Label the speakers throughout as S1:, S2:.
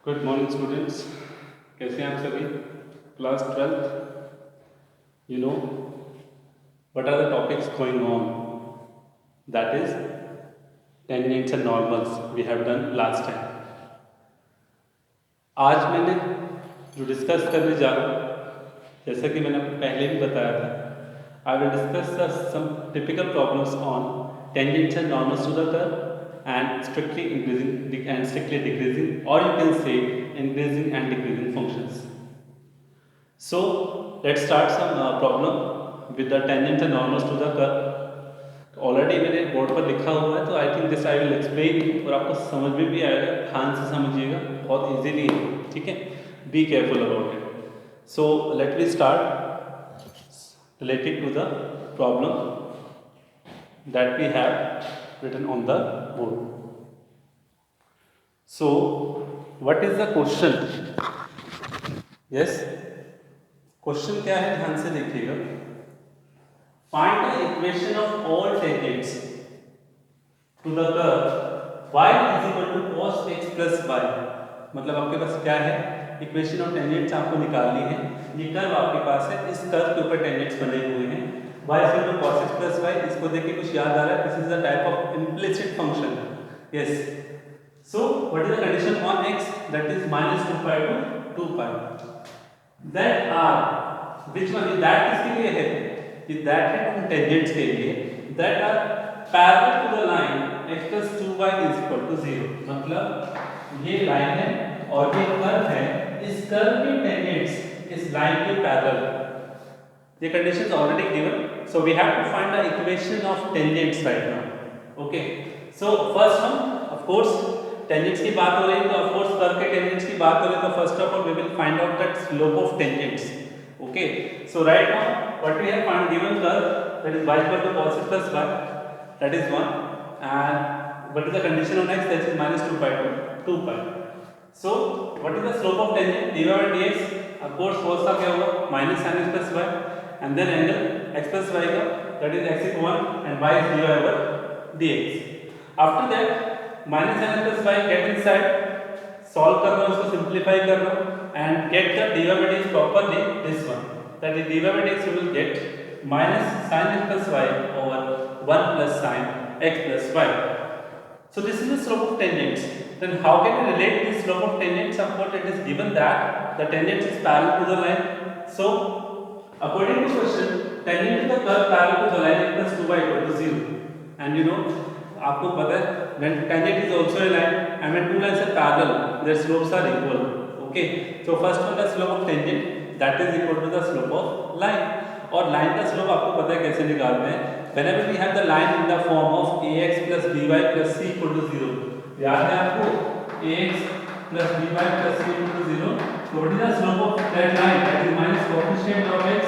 S1: Good morning students. कैसे हैं आप सभी? Class 12th, you know what are the topics going on, that is tangents and normals we have done last time. आज मैंने जो discuss करने जा रहा हूँ, जैसा कि मैंने आपको पहले भी बताया था, I will discuss some typical problems on tangents and normals to the curve and strictly increasing and strictly decreasing, or you can say increasing and decreasing functions. So let's start some problem with the tangent and normals to the curve. Already मैंने board पर लिखा हुआ है, तो I think this I will explain, और आपको समझ में भी आएगा, ध्यान से समझिएगा, बहुत इजीली है, ठीक है। Be careful about it. So let me start related to the problem that we have written on the board. So what is the question? Yes, question क्या है, ध्यान से देखिएगा। Find the equation of all tangents to the curve y is equal to cos x plus y। मतलब आपके पास क्या है, equation of tangents आपको निकालनी है। ये कर्व आपके पास है, इस कर्व के ऊपर टेंजेंट्स बने हुए हैं, y is equal to cos x plus y। इसको देख के कुछ याद आ रहा है, this is the type of implicit function. Yes, so what is the condition on x, that is minus 2 pi to 2 pi, that are which one is that, किसके लिए है, कि that है उन tangents के लिए that are parallel to the line x plus 2y is equal to 0। मतलब ये लाइन है और ये कर्व है, इस कर्व के tangents इस लाइन के parallel. The condition is already given, so we have to find the equation of tangents right now. Okay, so first हम of course टेंजेंट्स की बात हो रही है, तो ऑफ कोर्स कर्व के टेंजेंट्स की बात हो रही है, तो first of all we will find out that slope of tangents. Okay, so right now what we have found, given curve that is y equal to cos x plus y, that is 1, and what is the condition on x, that is -2 pi to 2 pi। So what is the slope of tangent, dy by dx, of course cos का क्या होगा, -sin x plus y, and then angle x plus y का, that is x is 1 and y is dy over dx। After that minus sin x plus y get inside, solve कर रहा हूँ, उसको simplify कर रहा हूँ, and get the dy by dx properly, this one, that is dy by dx you will get minus sin x plus y over 1 plus sin x plus y। So this is the slope of tangents। Then how can we relate this slope of tangents? Of course it is given that the tangent is parallel to the line, so according to question tangent to the curve parallel to the line x plus 2y equal to 0, and you know आपको पता है when tangent is also a line and when two lines are parallel their slopes are equal। okay, so first one the slope of tangent that is equal to the slope of line, और line का slope आपको पता है कैसे निकालते हैं, whenever we have the line in the form of ax plus by plus c equal to 0। याद है आपको ax plus by plus c equal to 0, so what is the slope of that line, that is minus coefficient of x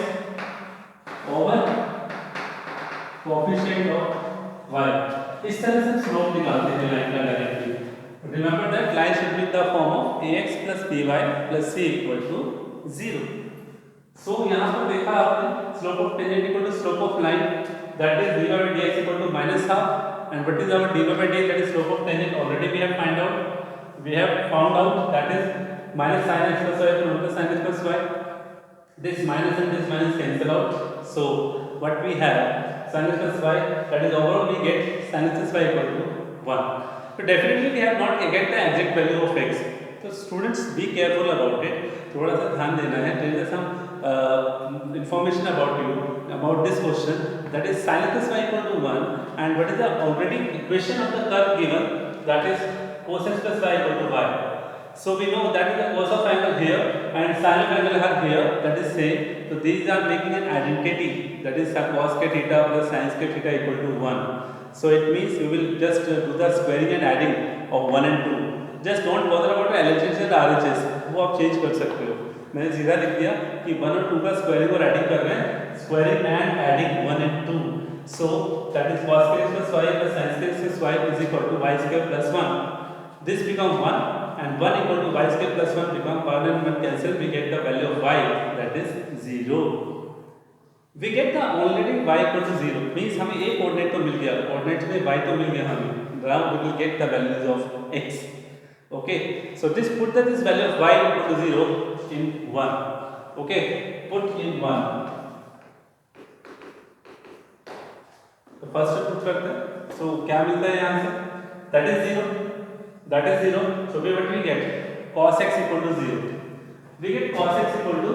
S1: over coefficient of y। इस तरह से slope निकालते हैं line का directly. Remember that line should be in the form of ax plus by plus c equal to 0। So यहाँ पर देखा आपने slope of tangent equal to slope of line, that is dy by dx equal to -half, and what is our dy by dx, that is slope of tangent, already we have find out, we have found out that is minus sin x plus y equal to sin x plus y। this minus and this minus cancel out, so what we have sin x plus y, that is overall we get sin x plus y equal to 1। so definitely we have not get the exact value of x, so students be careful about it, थोड़ा सा ध्यान देना है। there is some information about you about this question, that is sin x plus y equal to 1, and what is the already equation of the curve given, that is cos x plus y equal to y। so we know that is the cos of angle here and sin of angle here, that is same, so these are making an identity, that is cos k theta plus sin k theta equal to 1। so it means we will just do the squaring and adding of 1 and 2, just don't bother about LHS and RHS, वो आप change कर सकते हो। मैंने सीधा लिख दिया कि 1 और 2 का स्क्वायरिंग और एडिंग कर रहे हैं, squaring and adding 1 and 2, so that is cos k plus y plus sin k plus y is equal to y square plus 1, this become 1 and 1 equal to y square plus 1 become 1 and 1 cancel, we get the value of y, that is 0। we get the already y equal to 0 means हमें एक coordinate तो मिल गया, coordinate में y तो मिल गया हमें, now we will get the values of x। Okay, so just put that this value of y equal to 0 in 1. Okay, put in 1. तो first put करते हैं, सो क्या मिलता है यहाँ से, that is 0, that is 0. So we what we get cos x equal to 0. We get cos x equal to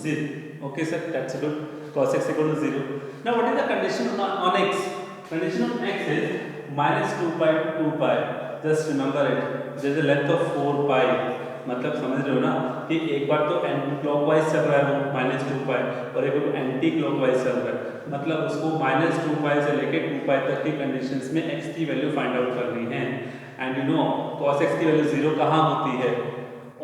S1: 0. Okay sir, that's good. Cos x equal to 0. Now what is the condition on x? Condition on x is minus 2 pi to 2 pi. Just remember it. There is a length of 4 pi. मतलब समझ रहे हो ना कि एक बार तो anti clockwise चल रहा है वो माइनस 2 पाई और एक बार एंटी क्लॉकवाइज चल रहा है, मतलब उसको माइनस 2 पाई से लेके 2 पाई तक की कंडीशंस में x की वैल्यू फाइंड आउट करनी है. And you no cos x की वैल्यू 0 कहाँ होती है,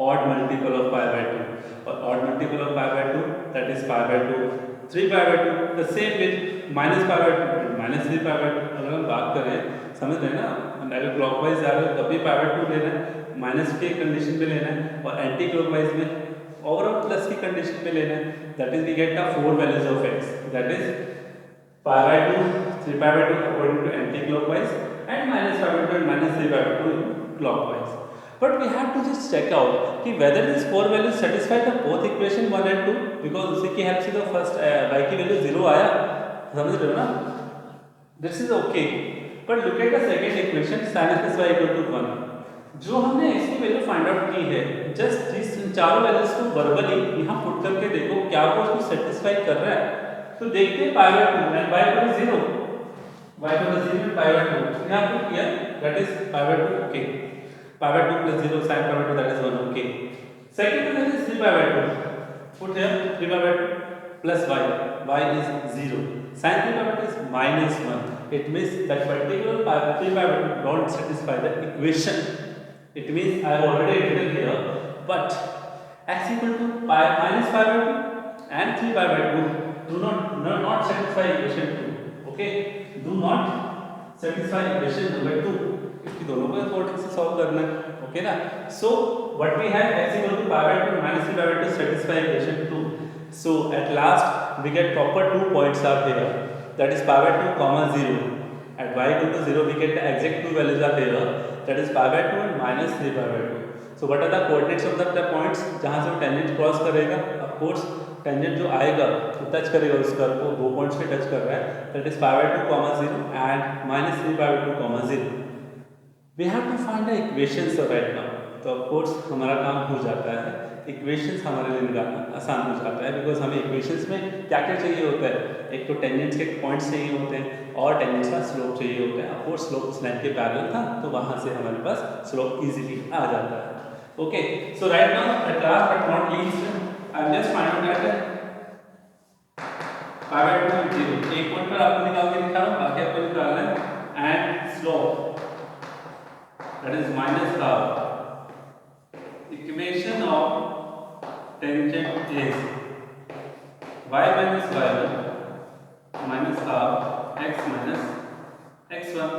S1: odd multiple of pi by 2, और odd multiple of pi by 2 that is pi by 2, 3 pi by 2. The same with minus pi by 2 minus 3 pi by 2. अगर हम बात करें, समझ रहे हैं ना, अगर क्लॉकवाइज जा रहे हो तभी पाई बाय 2 लेना है, माइनस के कंडीशन पे लेना है, और एंटी क्लॉकवाइज में ओवरऑल प्लस की कंडीशन पे लेना है. That is we get the 4 values of x, that is pi by 2, 3 pi by 2 according to anticlockwise and minus pi by 2 and minus 3 pi by 2 in clockwise. But we have to just check out कि whether these 4 values satisfy the both equation 1 and 2, because उसी की help से तो first y की value 0 आया, समझ रहे हो ना. This is okay, but look at the second equation sin x plus y equal to 1. जो हमने x की वैल्यू फाइंड आउट की है, जस्ट इस चारों वैल्यूज को वर्बली यहाँ पुट करके देखो क्या वो उसको सेटिस्फाई कर रहा है. तो देखते हैं pi by 2 and y equal to 0, y equal to 0 pi by 2 यहाँ पुट किया, that is pi by 2. Okay, pi by 2 plus 0 sin pi by 2 that is 1. Okay, second one is 3 pi by 2, put here 3 pi by 2 plus y is 0, sin 3 pi by 2 is minus 1. It means that particular 3 pi by 2 don't satisfy the equation. It means I have already written here, but x equal to pi minus pi by 2 and 3 pi by 2 do not satisfy equation 2. Okay, do not satisfy equation number 2, क्योंकि दोनों को फोर्टिक से solve करना है. Okay ना. So what we have x equal to pi by 2 minus 3 pi by 2 satisfy equation 2. So at last we get proper 2 points are there, that is pi by 2 comma 0. At y equal to 0 we get the exact 2 values are there, that is pi by 2 and minus 3 pi by 2. So what are the coordinates of the points जहां से वो tangent cross करेगा. Of course tangent जो आएगा वो touch करेगा उस curve को, दो पॉइंट्स पे टच कर रहा है, that is pi by 2 comma 0 and minus 3 pi by 2 comma 0. We have to find the equations right now. तो of course हमारा काम हो जाता है, इक्वेशंस हमारे लिए निकालना आसान हो जाता है, बिकॉज हमें इक्वेशंस में क्या क्या चाहिए होता है. एक तो टेंजेंट्स के पॉइंट्स चाहिए होते हैं और टेंजेंट्स का स्लोप चाहिए होता है. ऑफ कोर्स स्लोप इस लाइन के पैरेलल था तो वहाँ से हमारे पास स्लोप इजीली आ जाता है. Okay, so right now at last but not least I am just find out that pi by 2 0 एक पॉइंट पर आपको निकाल के दिखा रहा हूँ, बाकी आपको निकालना है. And slope that is minus half. Equation of tangent is y minus y1 minus half x minus x1.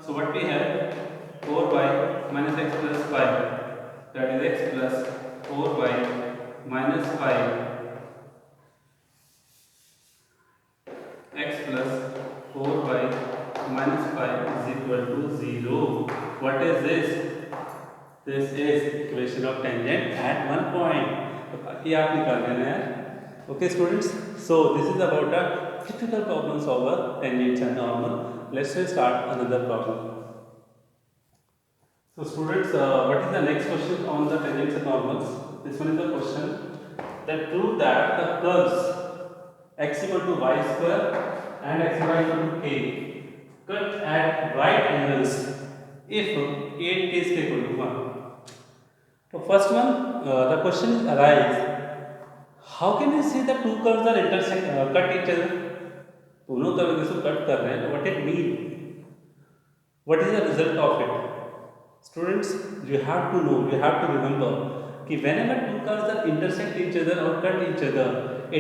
S1: So what we have 4y minus x plus 5, that is x plus 4y minus 5 x plus 4y minus 5 is equal to 0. What is this? This is equation of tangent at one point. तो बाकी आप निकाल लेना है. Okay students, so this is about the typical problems of a tangents and normal. Let's start another problem. So students, what is the next question on the tangents and normals? This one is the question that prove that the curves x equal to y square and x y equal to k cut at right angles if 8 is equal to 1. So first one, the question is arise, how can you see the two curves are cut each other? दोनों curve इसको cut कर रहे हैं, तो what it mean? What is the result of it? Students, you have to know, you have to remember कि whenever two curves are intersect each other or cut each other,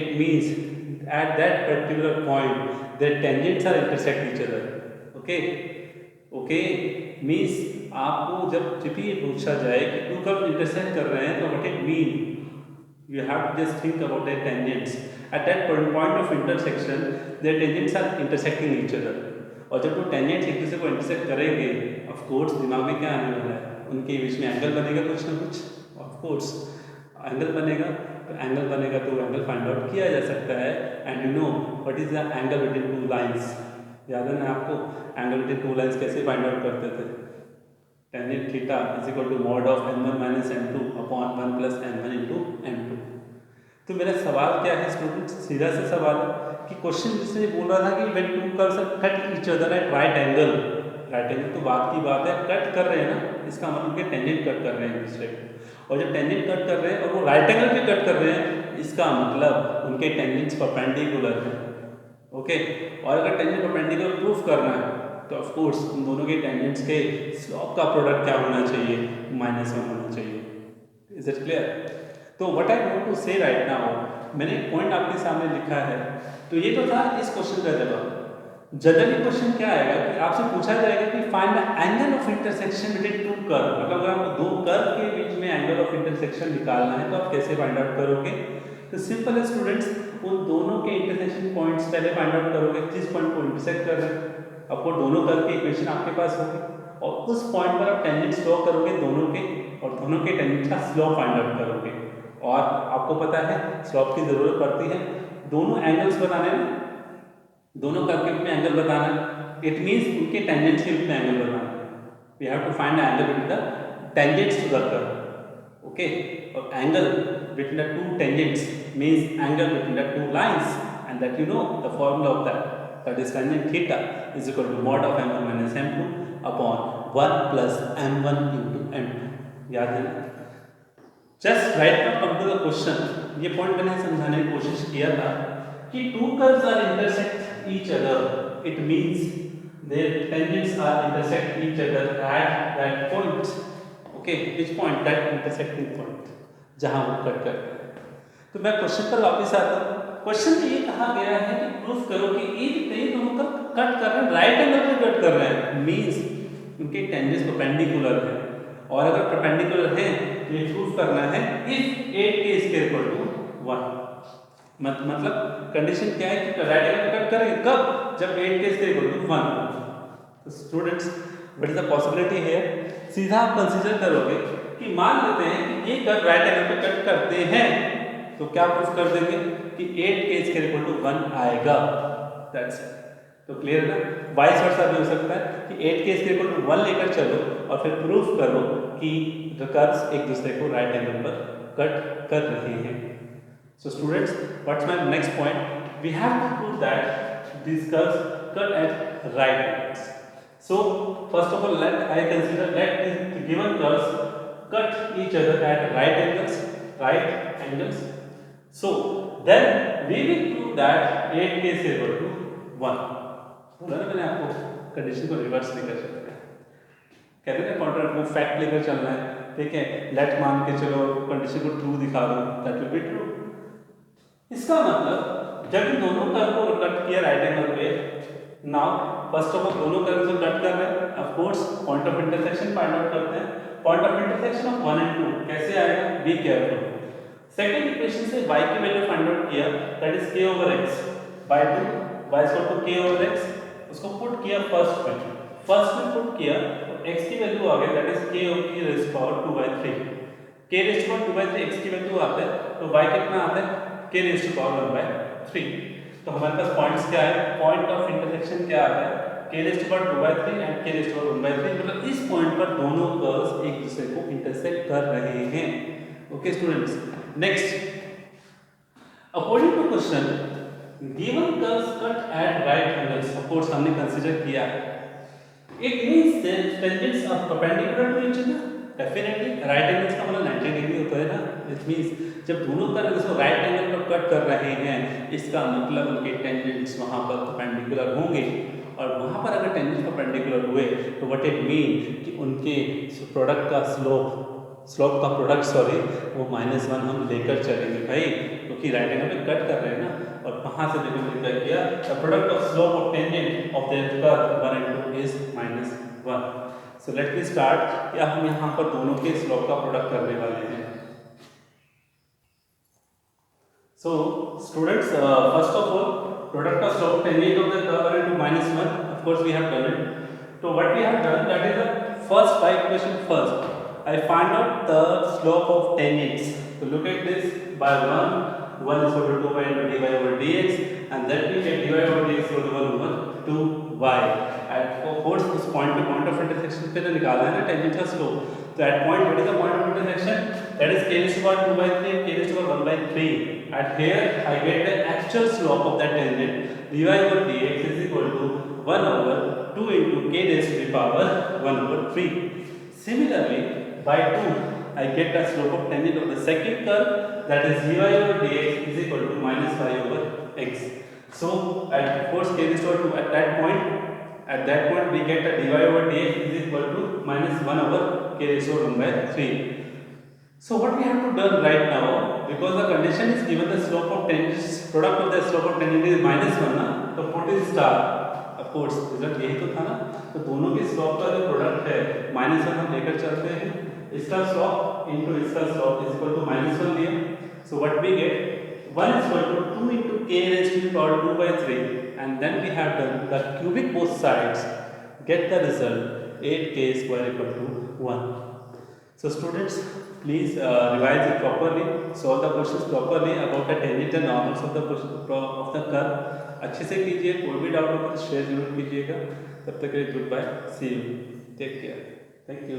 S1: it means at that particular point their tangents are intersect each other. Okay? Okay? Means आपको जब भी ये पूछा जाए कि to curve intersect कर रहे हैं तो what it mean, you have to just think about their tangents at that point of intersection. Their tangents are intersecting each other, और जब वो टेंजेंट्स एक दूसरे को इंटरसेक्ट करेंगे ऑफ कोर्स दिमाग में क्या आने वाला है, उनके बीच में एंगल बनेगा कुछ ना कुछ, ऑफ कोर्स एंगल बनेगा, तो एंगल बनेगा तो एंगल फाइंड आउट किया जा सकता है। And you know what is the angle between two lines, याद है ना आपको एंगल बिटवीन टू लाइंस कैसे फाइंड आउट करते थे, tangent theta is equal to mod of m1 minus m2 upon 1 plus m1 into m2। तो मेरा सवाल क्या है स्टूडेंट्स, सीधा सा सवाल है कि क्वेश्चन जिसने बोल रहा था कि when to curves cut each other eight right angle, right angle तो बात की बात है, कट कर रहे हैं ना, इसका मतलब कि टेंजेंट कट कर रहे हैं एक दूसरे को, और जब टेंजेंट कट कर रहे हैं और वो राइट एंगल पे कट कर रहे हैं, इसका मतलब उनके टेंजेंट्स परपेंडिकुलर हैं। ओके, और अगर टेंजेंट परपेंडिकुलर प्रूफ करना है तो ऑफ कोर्स उन दोनों के टेंजेंट्स के स्लोप का प्रोडक्ट क्या होना चाहिए, -1 होना चाहिए। Is it clear? तो व्हाट आई वांट टू से राइट नाउ, मैंने एक पॉइंट आपके सामने लिखा है, तो ये तो था इस क्वेश्चन का जवाब। जनरली क्वेश्चन क्या आएगा कि आपसे पूछा जाएगा कि find the angle of intersection between two curve, मतलब अगर आपको दो कर्व के बीच में एंगल ऑफ इंटरसेक्शन निकालना है तो आप कैसे फाइंड आउट करोगे? तो सिंपल है स्टूडेंट्स, उन दोनों के इंटरसेक्शन पॉइंट्स पहले फाइंड आउट करोगे, जिस पॉइंट को इंटरसेक्ट कर रहे हैं, अब वो दोनों कर्व की इक्वेशन आपके पास होगी, और उस पॉइंट पर आप टेंजेंट ड्रॉ करोगे दोनों के, और दोनों के टेंजेंट का स्लोप फाइंड आउट करोगे। और आपको पता है स्लोप की जरूरत पड़ती है, दोनों एंगल्स बताने में, दोनों कर्व के बीच में एंगल बताना, इट मींस उनके टेंजेंट्स के बीच में एंगल बताना। We have to find the angle between the tangents to the curve. Okay, और angle between the two tangents means angle between the two lines, and that you know the formula of that is tangent theta is equal to mod of m1 minus m2 upon 1 plus m1 into m2। याद है ना? Just right now come to the question. ये point मैंने समझाने की कोशिश किया था कि two curves are intersect each other, it means their tangents are intersect each other at that point. Okay, which point? That intersecting point जहां वो कट करते हैं। तो मैं क्वेश्चन पर वापस आता हूं। क्वेश्चन में ये कहा गया है कि प्रूफ करो कि ये दोनों कर्व कट कर रहे हैं, राइट एंगल पे कट कर रहे हैं, मींस उनके टेंजेंट्स परपेंडिकुलर है, और अगर परपेंडिकुलर है तो ये प्रूफ करना है इफ 8 के स्क्वायर इक्वल टू 1। मतलब कंडीशन क्या है कि राइट एंगल पे कट करेंगे कब? जब 8 के स्क्वायर इक्वल टू 1। तो students what is the possibility here? सीधा आप कंसीडर करोगे कि मान लेते हैं कि ये कर्व राइट एंगल पे कट करते हैं, तो क्या प्रूफ कर देंगे कि 8 के स्क्वायर इक्वल टू 1 आएगा। That's it. तो क्लियर है ना? वाइस वर्सा भी हो सकता है कि 8 के स्क्वायर इक्वल टू 1 लेकर चलो और फिर प्रूफ करो कि द कर्व्स एक दूसरे को राइट एंगल पर कट कर रहे हैं। So students, what's my next point? We have to prove that these curves cut at right angles. So first of all, let I consider that the given curves cut each other at right angles. So then we will prove that 8k is equal to 1. बोला ना मैंने आपको condition को reverse लेकर चलना है, कहते हैं काउंटर प्रूफ फैक्ट लेकर चलना है, ठीक है? लेट मान के चलो कंडीशन को ट्रू दिखा दो, दैट विल बी ट्रू। इसका मतलब जब इन दोनों कर्व को कट किया राइट एंगल पे, नाउ फर्स्ट ऑफ ऑल दोनों कर्व को कट कर रहे हैं, of course point of intersection find out करते हैं। Point of intersection of 1 and 2 कैसे आएगा? Be careful. सेकंड इक्वेशन से y की वैल्यू फाइंड आउट किया, that is k over x by 2, y is equal to k over x, उसको put किया first में पुट किया तो x की वैल्यू आ गई, दैट इज k की rays power 2/3। k rays power 2/3 x की वैल्यू आता है, तो y कितना आता है? k rays power 1/3। तो हमारे पास पॉइंट्स क्या है? पॉइंट ऑफ इंटरसेक्शन क्या आता है? k rays power 2/3 and k rays power 1/3, मतलब इस पॉइंट पर दोनों कर्व्स एक दूसरे को इंटरसेक्ट कर रहे हैं। Okay students, next according to question given curves cut at right angles, of course हमने कंसीडर किया है, it means that tangents are perpendicular to each other. Definitely right angles का मतलब 90 डिग्री होता है ना, इट मींस जब दोनों कर्व इसको राइट एंगल पर कट कर रहे हैं, इसका मतलब उनके टेंजेंट्स वहां पर परपेंडिकुलर होंगे, और वहां पर अगर टेंजेंट्स परपेंडिकुलर हुए तो व्हाट इट मीन कि उनके प्रोडक्ट का स्लोप का प्रोडक्ट वो -1 हम लेकर चलेंगे भाई, क्योंकि राइट एंगल पे कट कर रहे हैं ना। और वहां से देखो मैंने क्या किया, the product of slope of tangent of their curve 1 and 2 is -1। So let me start, क्या हम यहाँ पर दोनों के स्लोप का प्रोडक्ट करने वाले हैं। So students, first of all product of slope tangent of the curve 1 and 2 -1, of course we have done it. तो what we have done, that is the first by equation first, I find out the slope of tangents. So look at this. By 1 is equal to 2 by dy over dx, and then we get dy over dx equal to 1 over 2y. At of course उस point of intersection पे तो निकालना है ना tangent का slope. So at point, what is the point of intersection? That is k raised to power 2 by 3 and k raised to power 1 by 3. At here I get the actual slope of that tangent. Dy over dx is equal to 1 over 2 into k raised to the power 1 over 3. Similarly, by 2, I get the slope of tangent of the second curve, that is dy over dx is equal to minus y over x. So, at force k raised to power 2, at that point we get the dy over dx is equal to minus 1 over k raised to power 1 by 3. So, what we have to do right now, because the condition is given the slope of tangent, product of the slope of tangent is minus 1 ना, तो what is star? Of course, result यही तो था ना, तो दोनों के slope का जो प्रोडक्ट है माइनस 1 हम लेकर चलते हैं, इसका स्लोप इनटू इसका slope is equal to minus 1 लिया. So what we get 1 is equal to 2 into k raised to the power 2 by 3, and then we have done the cubic both sides, get the result 8k square equal to 1. So students, please revise it properly, solve the questions properly about the tangent and normals of the curve. अच्छे से कीजिए, कोई भी doubt हो तो share जरूर कीजिएगा. तब तक के लिए goodbye, see you, take care, thank you.